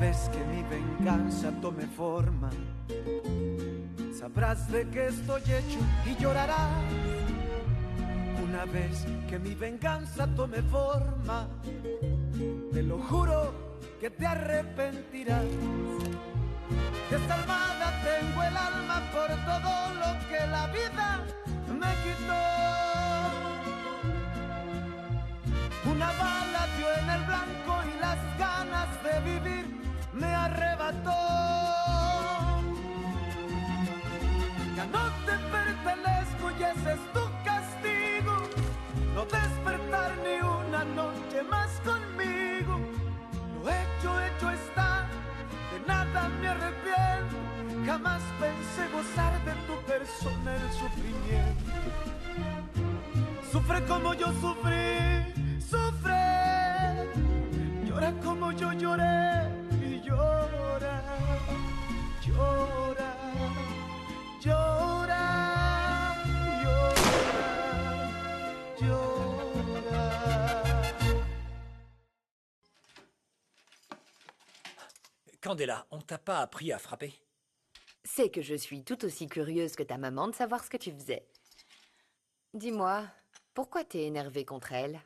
vez que mi venganza tome forma, sabrás de qué estoy hecho y llorarás. Una vez que mi venganza tome forma, te lo juro que te arrepentirás. Desalmada tengo el alma por todo lo que la vida me quitó. Una bala dio en el blanco y las ganas de vivir me arrebató. Ya no te pertenezco y ese es tu castigo, no despertar ni una noche más conmigo. Lo hecho está, de nada me arrepiento. Jamás pensé gozar de tu persona el sufrimiento. Sufre como yo sufrí, sufre. Llora como yo lloré y llora, llora, llora, llora, llora. Candela, on t'a pas appris à frapper? C'est que je suis tout aussi curieuse que ta maman de savoir ce que tu faisais. Dis-moi, pourquoi t'es énervée contre elle?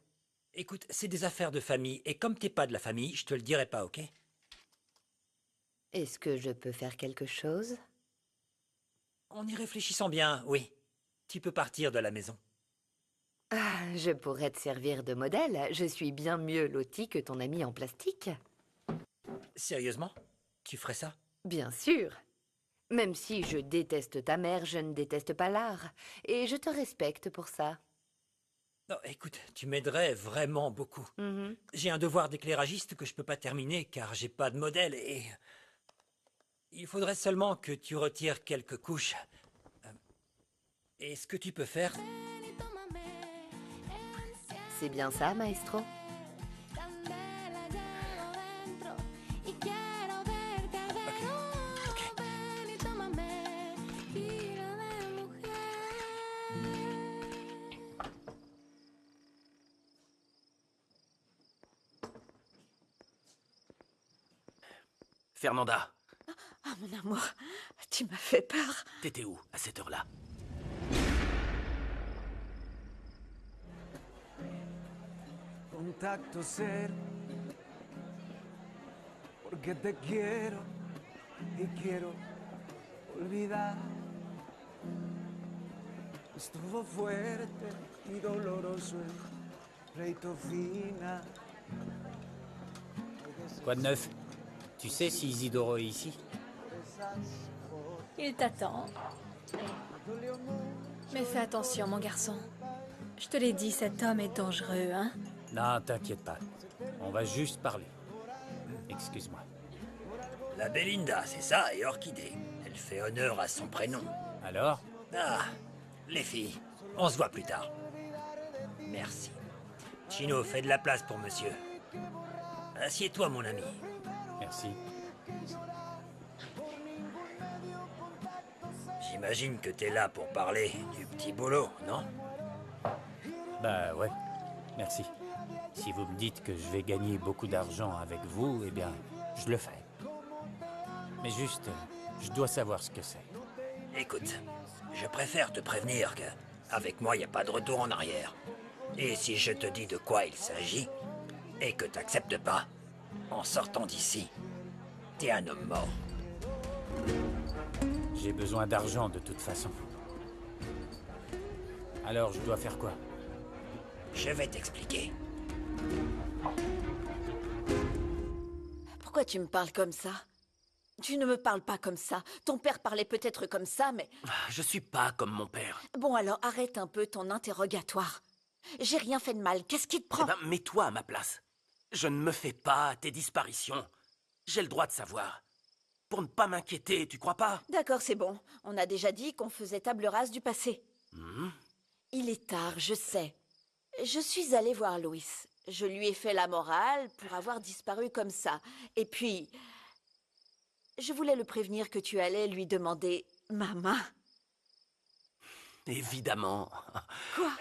Écoute, c'est des affaires de famille, et comme t'es pas de la famille, je te le dirai pas, ok? Est-ce que je peux faire quelque chose? En y réfléchissant bien, oui. Tu peux partir de la maison. Ah, je pourrais te servir de modèle. Je suis bien mieux lotie que ton ami en plastique. Sérieusement? Tu ferais ça? Bien sûr. Même si je déteste ta mère, je ne déteste pas l'art. Et je te respecte pour ça. Non, écoute, tu m'aiderais vraiment beaucoup. J'ai un devoir d'éclairagiste que je peux pas terminer car j'ai pas de modèle et... Il faudrait seulement que tu retires quelques couches. Et ce que tu peux faire... C'est bien ça, maestro? Fernanda, Ah, mon amour, tu m'as fait peur. t'étais où à cette heure-là? Contacto cero, porque te quiero y quiero olvidar. Estuvo fuerte y doloroso el reito final. Quoi de neuf? Tu sais si Isidoro est ici? Il t'attend. Mais fais attention, mon garçon. Je te l'ai dit, cet homme est dangereux, hein? Non, t'inquiète pas. On va juste parler. Excuse-moi. La Belinda, c'est ça, et Orchidée. Elle fait honneur à son prénom. Alors? Ah, les filles, on se voit plus tard. Merci. Chino, fais de la place pour monsieur. Assieds-toi, mon ami. Merci. J'imagine que t'es là pour parler du petit boulot, non? Bah ouais, merci. Si vous me dites que je vais gagner beaucoup d'argent avec vous, eh bien, je le fais. Mais juste, je dois savoir ce que c'est. Écoute, je préfère te prévenir que avec moi, il n'y a pas de retour en arrière. Et si je te dis de quoi il s'agit, et que t'acceptes pas, en sortant d'ici, t'es un homme mort. J'ai besoin d'argent de toute façon. Alors, je dois faire quoi? Je vais t'expliquer. Pourquoi tu me parles comme ça? Tu ne me parles pas comme ça. Ton père parlait peut-être comme ça, mais... Je suis pas comme mon père. Bon, alors arrête un peu ton interrogatoire. J'ai rien fait de mal. Qu'est-ce qui te prend? Eh ben, mets-toi à ma place. Je ne me fais pas à tes disparitions. J'ai le droit de savoir. Pour ne pas m'inquiéter, tu crois pas? D'accord, c'est bon. On a déjà dit qu'on faisait table rase du passé. Il est tard, je sais. Je suis allée voir Louis. Je lui ai fait la morale pour avoir disparu comme ça. Et puis... je voulais le prévenir que tu allais lui demander ma main. Évidemment. Quoi?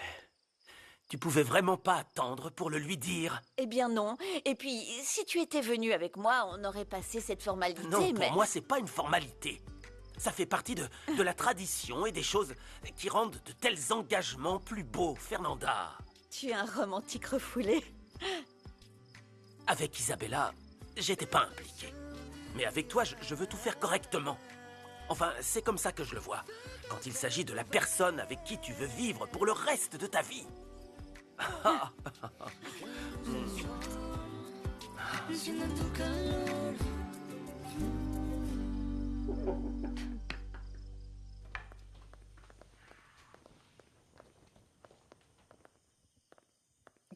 Tu pouvais vraiment pas attendre pour le lui dire? Eh bien non. Et puis, si tu étais venu avec moi, on aurait passé cette formalité, Non, mais... pour moi, c'est pas une formalité. Ça fait partie de la tradition et des choses qui rendent de tels engagements plus beaux, Fernanda. Tu es un romantique refoulé. Avec Isabella, j'étais pas impliqué. Mais avec toi, je veux tout faire correctement. Enfin, c'est comme ça que je le vois. Quand il s'agit de la personne avec qui tu veux vivre pour le reste de ta vie.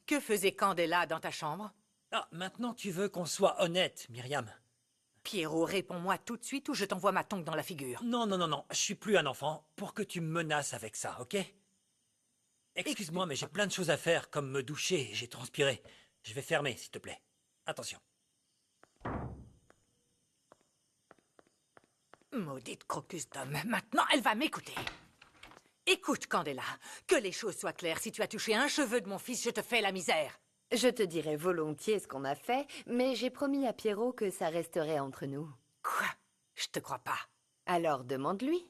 Que faisait Candela dans ta chambre? Ah, maintenant tu veux qu'on soit honnête, Myriam. Pierrot, réponds-moi tout de suite ou je t'envoie ma tongue dans la figure. Non, non, non, non, je suis plus un enfant pour que tu me menaces avec ça, ok? Excuse-moi, mais j'ai plein de choses à faire, comme me doucher, j'ai transpiré. Je vais fermer, s'il te plaît. Attention. Maudite crocus d'homme, maintenant elle va m'écouter. Écoute, Candela, que les choses soient claires, si tu as touché un cheveu de mon fils, je te fais la misère. Je te dirais volontiers ce qu'on a fait, mais j'ai promis à Pierrot que ça resterait entre nous. Quoi? Je te crois pas. Alors demande-lui.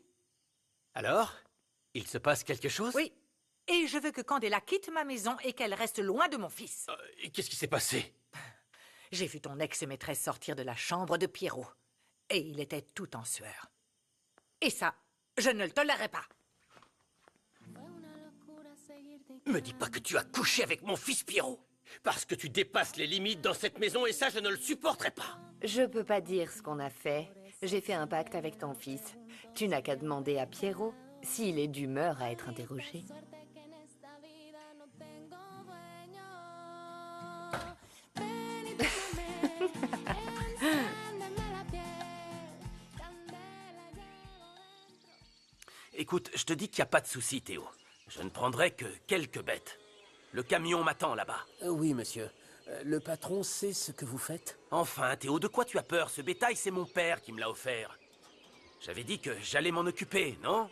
Alors? Il se passe quelque chose? Oui, et je veux que Candela quitte ma maison et qu'elle reste loin de mon fils. Qu'est-ce qui s'est passé? J'ai vu ton ex-maîtresse sortir de la chambre de Pierrot, et il était tout en sueur. Et ça, je ne le tolérerai pas. Me dis pas que tu as couché avec mon fils Pierrot. Parce que tu dépasses les limites dans cette maison et ça, je ne le supporterai pas. Je peux pas dire ce qu'on a fait. J'ai fait un pacte avec ton fils. Tu n'as qu'à demander à Pierrot s'il est d'humeur à être interrogé. Écoute, je te dis qu'il n'y a pas de souci, Théo. Je ne prendrai que quelques bêtes. Le camion m'attend là-bas. Oui, monsieur. Le patron sait ce que vous faites? Enfin, Théo, de quoi tu as peur? Ce bétail, c'est mon père qui me l'a offert. J'avais dit que j'allais m'en occuper, non?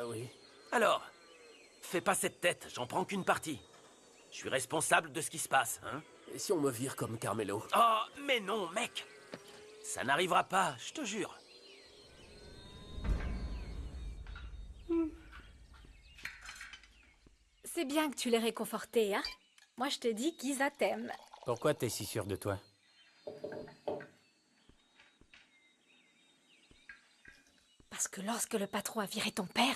Oui. Alors, fais pas cette tête, j'en prends qu'une partie. Je suis responsable de ce qui se passe, hein? Et si on me vire comme Carmelo? Oh, mais non, mec! Ça n'arrivera pas, je te jure. C'est bien que tu l'aies réconforté, hein? Moi, je te dis qu'Isa t'aime. Pourquoi t'es si sûre de toi? Parce que lorsque le patron a viré ton père,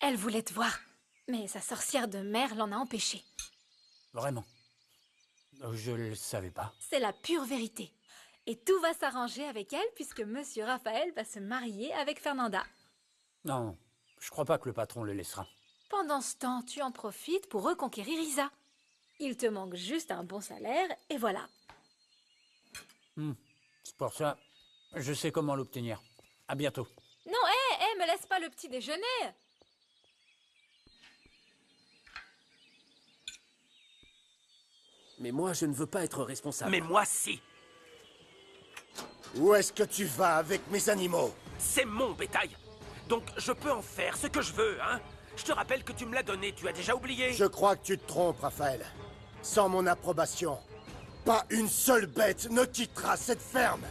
elle voulait te voir. Mais sa sorcière de mère l'en a empêché. Vraiment? Je le savais pas. C'est la pure vérité. Et tout va s'arranger avec elle puisque Monsieur Raphaël va se marier avec Fernanda. Non, je crois pas que le patron le laissera. Pendant ce temps, tu en profites pour reconquérir Isa. Il te manque juste un bon salaire et voilà. C'est pour ça, je sais comment l'obtenir. À bientôt. Non, me laisse pas le petit déjeuner. Mais moi, je ne veux pas être responsable. Mais moi, si. Où est-ce que tu vas avec mes animaux? C'est mon bétail. Donc, je peux en faire ce que je veux, hein? Je te rappelle que tu me l'as donné, tu as déjà oublié? Je crois que tu te trompes, Raphaël. Sans mon approbation, pas une seule bête ne quittera cette ferme.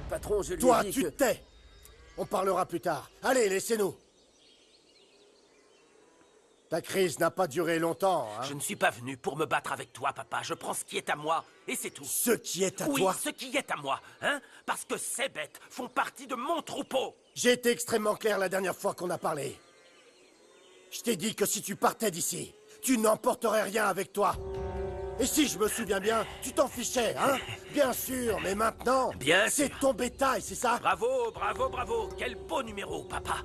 Patron, je lui Toi, ai dit tu que... te tais. On parlera plus tard. Allez, laissez-nous. Ta crise n'a pas duré longtemps, hein? Je ne suis pas venu pour me battre avec toi, papa. Je prends ce qui est à moi, et c'est tout. Ce qui est à Oui, toi? ce qui est à moi, hein? Parce que ces bêtes font partie de mon troupeau. J'ai été extrêmement clair la dernière fois qu'on a parlé. Je t'ai dit que si tu partais d'ici, tu n'emporterais rien avec toi. Et si je me souviens bien, tu t'en fichais, hein? Bien sûr, mais maintenant, Bien c'est sûr. ton bétail, c'est ça? Bravo, bravo, bravo. Quel beau numéro, papa.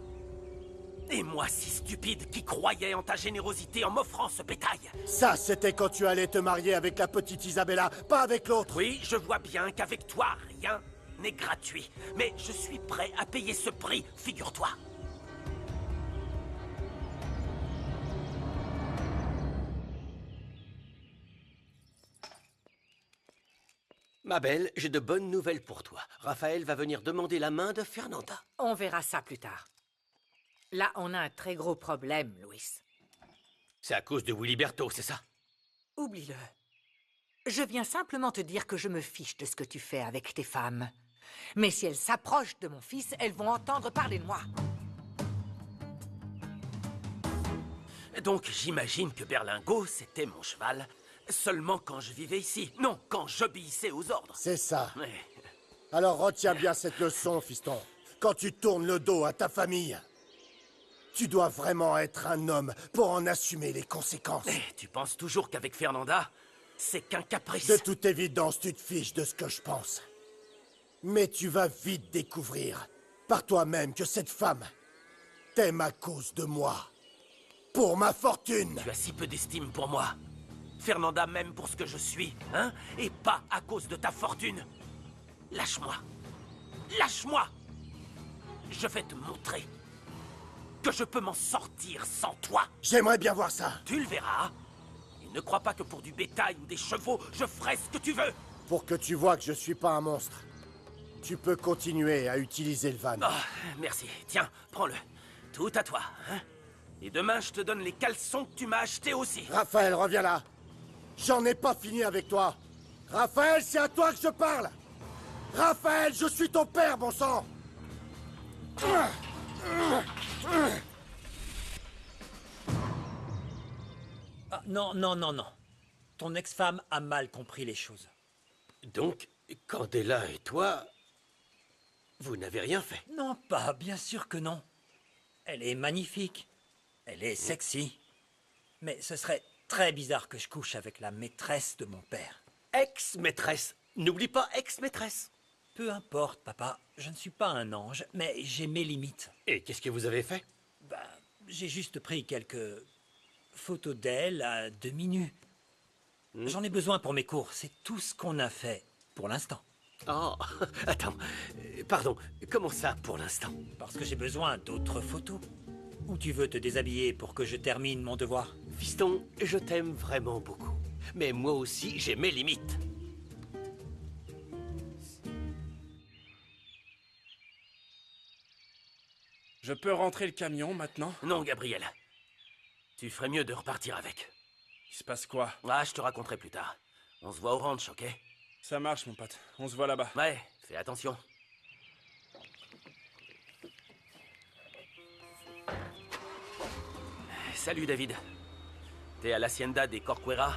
Et moi, si stupide, qui croyais en ta générosité en m'offrant ce bétail. Ça, c'était quand tu allais te marier avec la petite Isabella, pas avec l'autre. Oui, je vois bien qu'avec toi, rien n'est gratuit. Mais je suis prêt à payer ce prix, figure-toi. Ma belle, j'ai de bonnes nouvelles pour toi. Raphaël va venir demander la main de Fernanda. On verra ça plus tard. Là, on a un très gros problème, Louis. C'est à cause de Wiliberto, c'est ça? Oublie-le. Je viens simplement te dire que je me fiche de ce que tu fais avec tes femmes. Mais si elles s'approchent de mon fils, elles vont entendre parler de moi. Donc j'imagine que Berlingot, c'était mon cheval, seulement quand je vivais ici. Non, quand j'obéissais aux ordres. C'est ça. Ouais. Alors retiens bien cette leçon, fiston. Quand tu tournes le dos à ta famille, tu dois vraiment être un homme pour en assumer les conséquences. Tu penses toujours qu'avec Fernanda, c'est qu'un caprice. De toute évidence, tu te fiches de ce que je pense. Mais tu vas vite découvrir, par toi-même, que cette femme t'aime à cause de moi. Pour ma fortune. Tu as si peu d'estime pour moi. Fernanda m'aime pour ce que je suis, hein? Et pas à cause de ta fortune. Lâche-moi. Lâche-moi. Je vais te montrer que je peux m'en sortir sans toi. J'aimerais bien voir ça. Tu le verras. Et ne crois pas que pour du bétail ou des chevaux, je ferai ce que tu veux. Pour que tu vois que je suis pas un monstre, tu peux continuer à utiliser le van. Oh, merci. Tiens, prends-le. Tout à toi, hein? Et demain, je te donne les caleçons que tu m'as achetés aussi. Raphaël, reviens là. J'en ai pas fini avec toi. Raphaël, c'est à toi que je parle. Raphaël, je suis ton père, bon sang. Ah, non, non, non, non. Ton ex-femme a mal compris les choses. Donc, Candela et toi, vous n'avez rien fait? Non, pas, bien sûr que non. Elle est magnifique. Elle est sexy. Mais ce serait très bizarre que je couche avec la maîtresse de mon père. Ex-maîtresse. N'oublie pas ex-maîtresse. Peu importe, papa. Je ne suis pas un ange, mais j'ai mes limites. Et qu'est-ce que vous avez fait? Ben, j'ai juste pris quelques photos d'elle à demi-nue. J'en ai besoin pour mes cours. C'est tout ce qu'on a fait pour l'instant. Oh, attends. Pardon, comment ça, pour l'instant? Parce que j'ai besoin d'autres photos. Ou tu veux te déshabiller pour que je termine mon devoir? Fiston, je t'aime vraiment beaucoup. Mais moi aussi, j'ai mes limites. Je peux rentrer le camion maintenant? Non, Gabriel. Tu ferais mieux de repartir avec. Il se passe quoi? Ah, je te raconterai plus tard. On se voit au ranch, ok? Ça marche, mon pote. On se voit là-bas. Ouais, fais attention. Salut, David. T'es à l'Hacienda des Corcuera?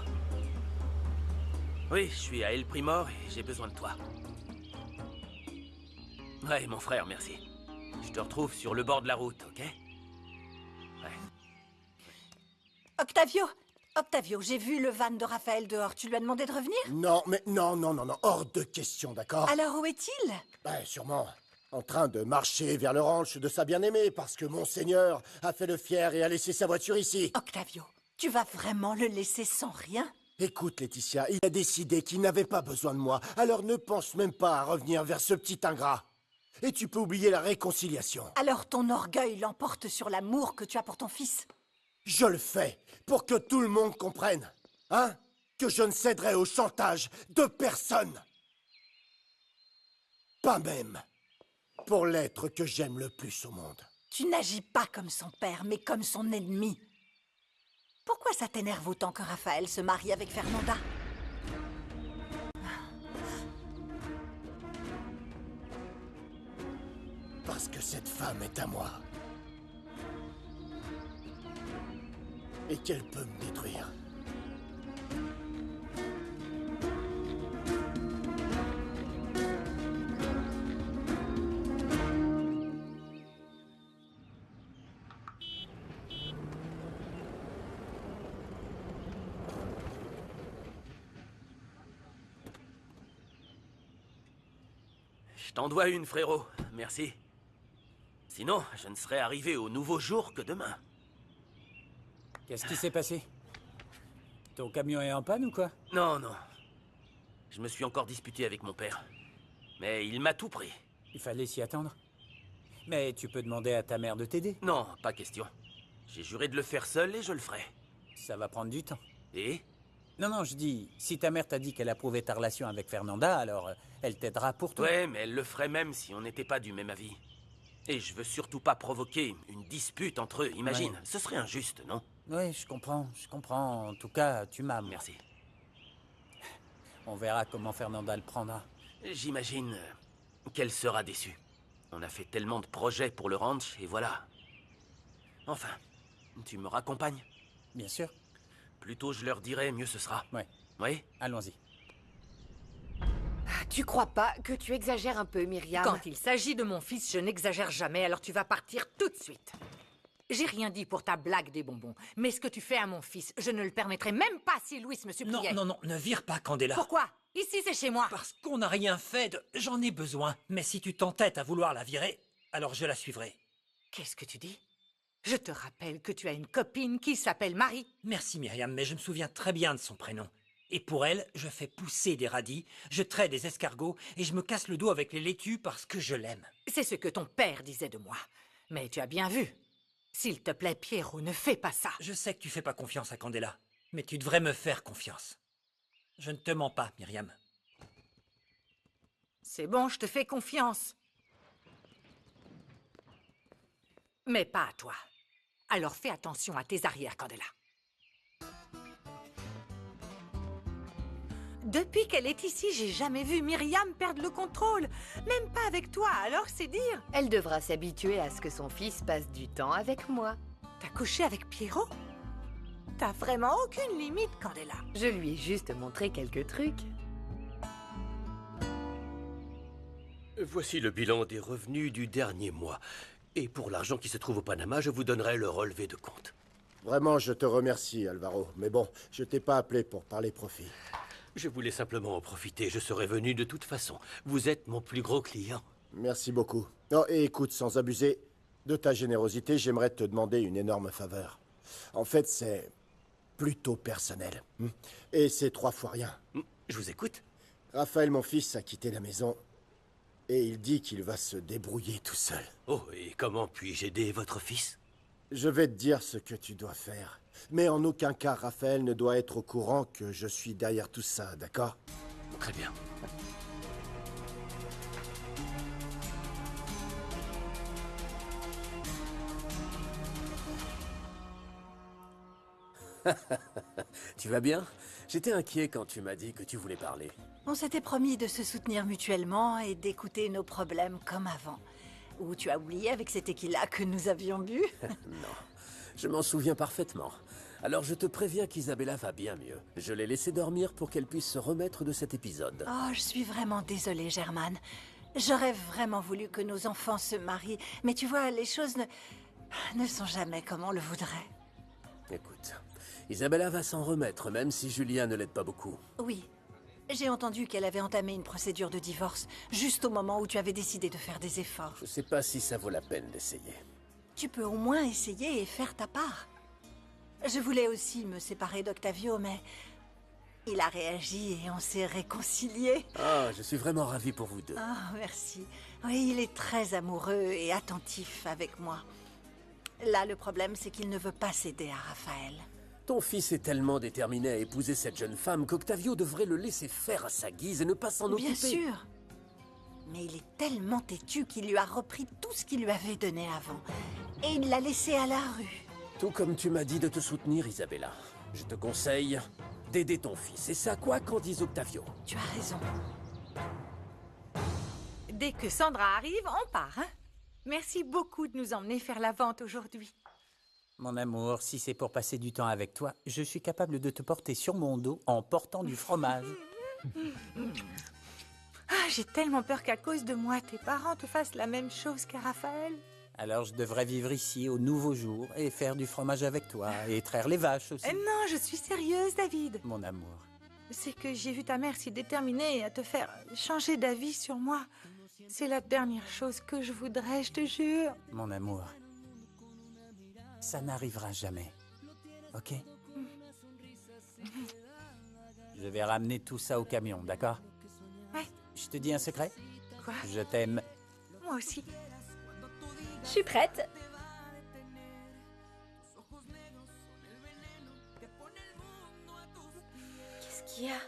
Oui, je suis à El Primor et j'ai besoin de toi. Ouais, mon frère, merci. Je te retrouve sur le bord de la route, ok? Ouais. Octavio! Octavio, j'ai vu le van de Raphaël dehors. Tu lui as demandé de revenir? Non, mais non, non, non, non, hors de question, d'accord? Alors où est-il? Ben, sûrement en train de marcher vers le ranch de sa bien-aimée, parce que Monseigneur a fait le fier et a laissé sa voiture ici. Octavio, tu vas vraiment le laisser sans rien? Écoute, Laetitia, il a décidé qu'il n'avait pas besoin de moi, alors ne pense même pas à revenir vers ce petit ingrat. Et tu peux oublier la réconciliation. Alors ton orgueil l'emporte sur l'amour que tu as pour ton fils? Je le fais pour que tout le monde comprenne, hein? Que je ne céderai au chantage de personne. Pas même pour l'être que j'aime le plus au monde. Tu n'agis pas comme son père, mais comme son ennemi. Pourquoi ça t'énerve autant que Raphaël se marie avec Fernanda? Parce que cette femme est à moi. Et qu'elle peut me détruire. Je t'en dois une, frérot. Merci. Sinon, je ne serais arrivé au nouveau jour que demain. Qu'est-ce qui s'est passé? Ton camion est en panne ou quoi? Non, non. Je me suis encore disputé avec mon père. Mais il m'a tout pris. Il fallait s'y attendre. Mais tu peux demander à ta mère de t'aider. Non, pas question. J'ai juré de le faire seul et je le ferai. Ça va prendre du temps. Et? Non, non, je dis, si ta mère t'a dit qu'elle approuvait ta relation avec Fernanda, alors elle t'aidera pour toi. Ouais, mais elle le ferait même si on n'était pas du même avis. Et je veux surtout pas provoquer une dispute entre eux, imagine. Ouais. Ce serait injuste, non? Oui, je comprends, je comprends. En tout cas, tu m'as. Merci. On verra comment Fernanda le prendra. J'imagine qu'elle sera déçue. On a fait tellement de projets pour le ranch, et voilà. Enfin, tu me raccompagnes? Bien sûr. Plus tôt je leur dirai, mieux ce sera. Ouais. Oui? Allons-y. Tu crois pas que tu exagères un peu, Myriam? Quand il s'agit de mon fils, je n'exagère jamais, alors tu vas partir tout de suite. J'ai rien dit pour ta blague des bonbons, mais ce que tu fais à mon fils, je ne le permettrai même pas si Louis me suppliait. Non, ne vire pas Candela. Pourquoi? Ici, c'est chez moi. Parce qu'on n'a rien fait de... J'en ai besoin. Mais si tu t'entêtes à vouloir la virer, alors je la suivrai. Qu'est-ce que tu dis? Je te rappelle que tu as une copine qui s'appelle Marie. Merci Myriam, mais je me souviens très bien de son prénom. Et pour elle, je fais pousser des radis, je traite des escargots et je me casse le dos avec les laitues parce que je l'aime. C'est ce que ton père disait de moi. Mais tu as bien vu. S'il te plaît, Pierrot, ne fais pas ça. Je sais que tu fais pas confiance à Candela, mais tu devrais me faire confiance. Je ne te mens pas, Myriam. C'est bon, je te fais confiance. Mais pas à toi. Alors fais attention à tes arrières, Candela. Depuis qu'elle est ici, j'ai jamais vu Myriam perdre le contrôle. Même pas avec toi, alors c'est dire. Elle devra s'habituer à ce que son fils passe du temps avec moi. T'as couché avec Pierrot? T'as vraiment aucune limite, Candela. Je lui ai juste montré quelques trucs. Voici le bilan des revenus du dernier mois. Et pour l'argent qui se trouve au Panama, je vous donnerai le relevé de compte. Vraiment, je te remercie, Alvaro. Mais bon, je t'ai pas appelé pour parler profit. Je voulais simplement en profiter. Je serais venu de toute façon. Vous êtes mon plus gros client. Merci beaucoup. Oh, et écoute, sans abuser de ta générosité, j'aimerais te demander une énorme faveur. En fait, c'est plutôt personnel. Et c'est 3 fois rien. Je vous écoute. Raphaël, mon fils, a quitté la maison. Et il dit qu'il va se débrouiller tout seul. Oh, et comment puis-je aider votre fils? Je vais te dire ce que tu dois faire. Mais en aucun cas, Raphaël ne doit être au courant que je suis derrière tout ça, d'accord? Très bien. Tu vas bien? J'étais inquiet quand tu m'as dit que tu voulais parler. On s'était promis de se soutenir mutuellement et d'écouter nos problèmes comme avant. Ou tu as oublié avec ces tequilas que nous avions bu? Non, je m'en souviens parfaitement. Alors je te préviens qu'Isabella va bien mieux. Je l'ai laissée dormir pour qu'elle puisse se remettre de cet épisode. Oh, je suis vraiment désolée, Germaine. J'aurais vraiment voulu que nos enfants se marient, mais tu vois, les choses ne sont jamais comme on le voudrait. Écoute, Isabella va s'en remettre, même si Julia ne l'aide pas beaucoup. Oui, j'ai entendu qu'elle avait entamé une procédure de divorce, juste au moment où tu avais décidé de faire des efforts. Je sais pas si ça vaut la peine d'essayer. Tu peux au moins essayer et faire ta part. Je voulais aussi me séparer d'Octavio, mais il a réagi et on s'est réconciliés. Ah, je suis vraiment ravi pour vous deux. Ah, merci. Oui, il est très amoureux et attentif avec moi. Là, le problème, c'est qu'il ne veut pas céder à Raphaël. Ton fils est tellement déterminé à épouser cette jeune femme qu'Octavio devrait le laisser faire à sa guise et ne pas s'en occuper. Bien sûr. Mais il est tellement têtu qu'il lui a repris tout ce qu'il lui avait donné avant. Et il l'a laissé à la rue. Tout comme tu m'as dit de te soutenir, Isabella. Je te conseille d'aider ton fils. Et ça, quoi qu'en dise Octavio. Tu as raison. Dès que Sandra arrive, on part, hein? Merci beaucoup de nous emmener faire la vente aujourd'hui. Mon amour, si c'est pour passer du temps avec toi, je suis capable de te porter sur mon dos en portant du fromage. Ah, j'ai tellement peur qu'à cause de moi, tes parents te fassent la même chose qu'à Raphaël. Alors je devrais vivre ici au nouveau jour et faire du fromage avec toi et traire les vaches aussi. Non, je suis sérieuse, David. Mon amour. C'est que j'ai vu ta mère si déterminée à te faire changer d'avis sur moi. C'est la dernière chose que je voudrais, je te jure. Mon amour. Ça n'arrivera jamais. Ok? Je vais ramener tout ça au camion, d'accord? Ouais. Je te dis un secret? Quoi? Je t'aime. Moi aussi. Je suis prête. Qu'est-ce qu'il y a?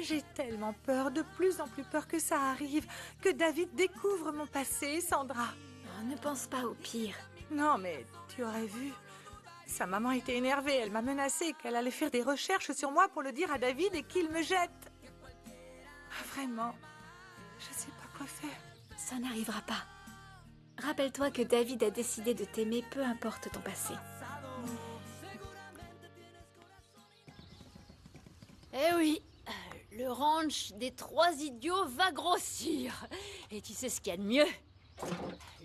J'ai tellement peur, de plus en plus peur que ça arrive, que David découvre mon passé, Sandra. Oh, ne pense pas au pire. Non, mais tu aurais vu. Sa maman était énervée, elle m'a menacé qu'elle allait faire des recherches sur moi pour le dire à David et qu'il me jette. Ah, vraiment, je sais pas quoi faire. Ça n'arrivera pas. Rappelle-toi que David a décidé de t'aimer, peu importe ton passé. Eh oui, le ranch des 3 idiots va grossir. Et tu sais ce qu'il y a de mieux?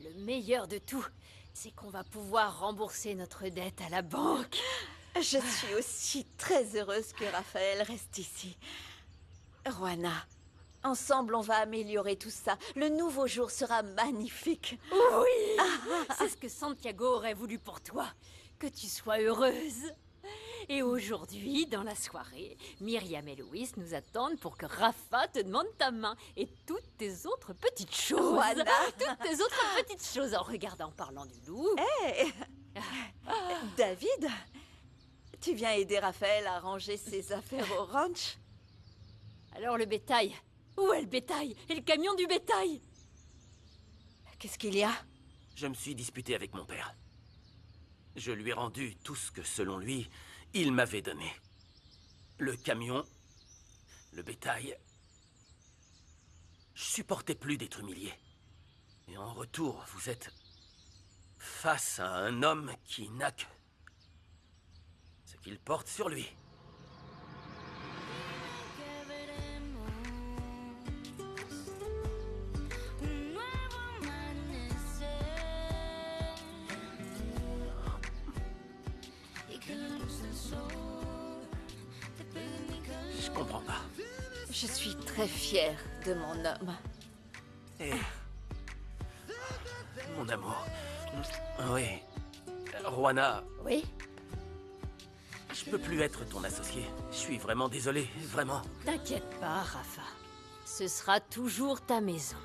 Le meilleur de tout, c'est qu'on va pouvoir rembourser notre dette à la banque. Je suis aussi très heureuse que Raphaël reste ici. Juana, ensemble on va améliorer tout ça. Le nouveau jour sera magnifique. Oui, c'est ce que Santiago aurait voulu pour toi, que tu sois heureuse. Et aujourd'hui, dans la soirée, Myriam et Louis nous attendent pour que Rafa te demande ta main et toutes tes autres petites choses. Juana. Toutes tes autres petites choses. En regardant, en parlant du loup. Hé David, tu viens aider Raphaël à ranger ses affaires au ranch? Alors le bétail? Où est le bétail? Et le camion du bétail? Qu'est-ce qu'il y a? Je me suis disputé avec mon père. Je lui ai rendu tout ce que, selon lui, il m'avait donné. Le camion, le bétail. Je supportais plus d'être humilié. Et en retour, vous êtes face à un homme qui n'a que ce qu'il porte sur lui. Je comprends pas. Je suis très fière de mon homme. Et... mon amour. Oui. Juana. Oui? Je peux plus être ton associé. Je suis vraiment désolé, vraiment. T'inquiète pas, Rafa. Ce sera toujours ta maison.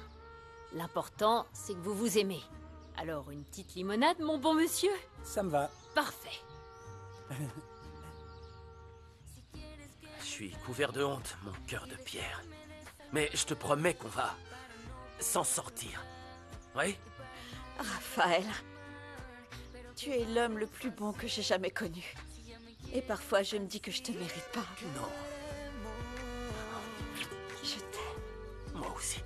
L'important, c'est que vous vous aimez. Alors, une petite limonade, mon bon monsieur? Ça me va. Parfait. Je suis couvert de honte, mon cœur de pierre. Mais je te promets qu'on va s'en sortir. Oui? Raphaël, tu es l'homme le plus bon que j'ai jamais connu. Et parfois, je me dis que je te mérite pas. Non. Je t'aime. Moi aussi.